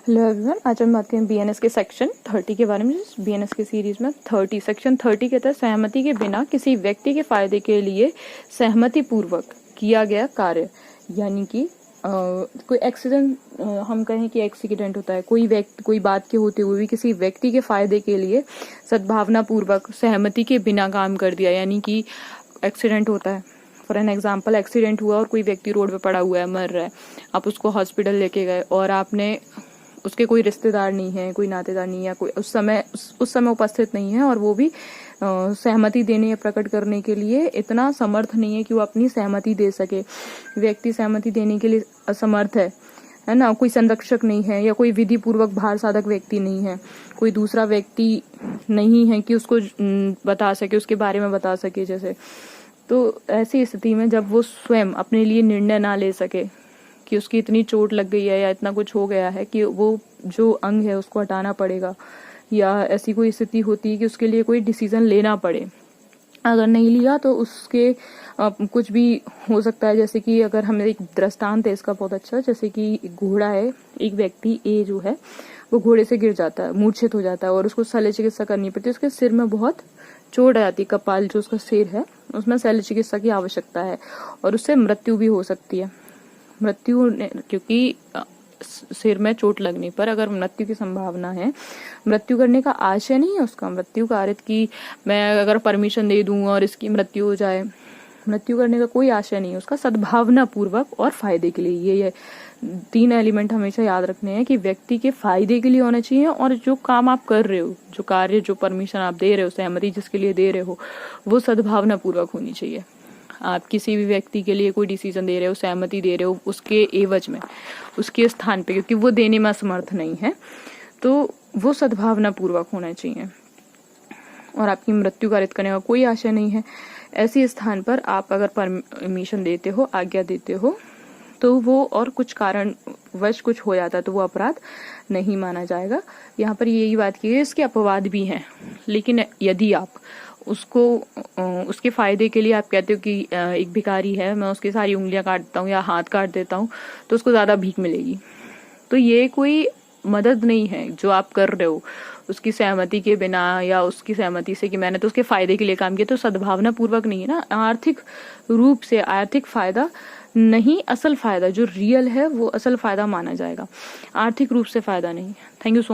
Hello everyone, आज हम बात करें बीएनएस के सेक्शन 30 के बारे में। बीएनएस के सीरीज में सेक्शन 30 के तहत सहमति के बिना किसी व्यक्ति के फायदे के लिए सहमति पूर्वक किया गया कार्य, यानी कि कोई एक्सीडेंट, हम कहें कि एक्सीडेंट होता है, कोई बात के होते हुए भी किसी व्यक्ति के फायदे के लिए सद्भावना पूर्वक सहमति के बिना काम कर दिया, यानी कि एक्सीडेंट होता है। फॉर एन एग्जाम्पल, एक्सीडेंट हुआ और कोई व्यक्ति रोड पे पड़ा हुआ है, मर रहा है, आप उसको हॉस्पिटल लेके गए और आपने, उसके कोई रिश्तेदार नहीं है, कोई नातेदार नहीं है, कोई उस समय उपस्थित नहीं है और वो भी सहमति देने या प्रकट करने के लिए इतना समर्थ नहीं है कि वो अपनी सहमति दे सके। व्यक्ति सहमति देने के लिए असमर्थ है ना, कोई संरक्षक नहीं है या कोई विधि पूर्वक भार साधक व्यक्ति नहीं है, कोई दूसरा व्यक्ति नहीं है कि उसको बता सके, उसके बारे में बता सके जैसे। तो ऐसी स्थिति में जब वो स्वयं अपने लिए निर्णय ना ले सके कि उसकी इतनी चोट लग गई है या इतना कुछ हो गया है कि वो जो अंग है उसको हटाना पड़ेगा, या ऐसी कोई स्थिति होती है कि उसके लिए कोई डिसीजन लेना पड़े, अगर नहीं लिया तो उसके कुछ भी हो सकता है। जैसे कि अगर हमें एक दृष्टांत है इसका बहुत अच्छा, जैसे कि घोड़ा है, एक व्यक्ति ए जो है वो घोड़े से गिर जाता है, मूर्छित हो जाता है और उसको शल्य चिकित्सा करनी पड़ती है। उसके सिर में बहुत चोट आ जाती है, कपाल जो उसका सिर है उसमें शल्य चिकित्सा की आवश्यकता है और उससे मृत्यु भी हो सकती है। क्योंकि सिर में चोट लगने पर अगर मृत्यु की संभावना है, मृत्यु करने का आशय नहीं है उसका, मृत्यु का अर्थ कि मैं अगर परमिशन दे दूं और इसकी मृत्यु हो जाए, मृत्यु करने का कोई आशय नहीं है उसका, सद्भावना पूर्वक और फायदे के लिए। ये 3 एलिमेंट हमेशा याद रखने हैं कि व्यक्ति के फायदे के लिए होना चाहिए और जो काम आप कर रहे हो, जो कार्य, जो परमिशन आप दे रहे हो, सहमति जिसके लिए दे रहे हो, वो सद्भावना पूर्वक होनी चाहिए। आप किसी भी व्यक्ति के लिए कोई डिसीजन दे रहे हो, सहमति दे रहे हो, उसके एवज में, उसके स्थान पे, क्योंकि वो देने में असमर्थ नहीं है, तो वो सद्भावना पूर्वक होना चाहिए और आपकी मृत्यु कारित करने का कोई आशय नहीं है। ऐसे स्थान पर आप अगर परमिशन देते हो, आज्ञा देते हो, तो वो और कुछ कारणवश कुछ हो जाता है तो वो अपराध नहीं माना जाएगा। यहाँ पर यही बात की है, इसके अपवाद भी हैं, लेकिन यदि आप उसको उसके फायदे के लिए आप कहते हो कि एक भिखारी है, मैं उसकी सारी उंगलियां काट देता हूँ या हाथ काट देता हूँ तो उसको ज्यादा भीख मिलेगी, तो ये कोई मदद नहीं है जो आप कर रहे हो उसकी सहमति के बिना या उसकी सहमति से कि मैंने तो उसके फायदे के लिए काम किया, तो सद्भावना पूर्वक नहीं है ना। आर्थिक रूप से आर्थिक फायदा नहीं, असल फायदा जो रियल है वो असल फायदा माना जाएगा, आर्थिक रूप से फायदा नहीं। Thank you so much.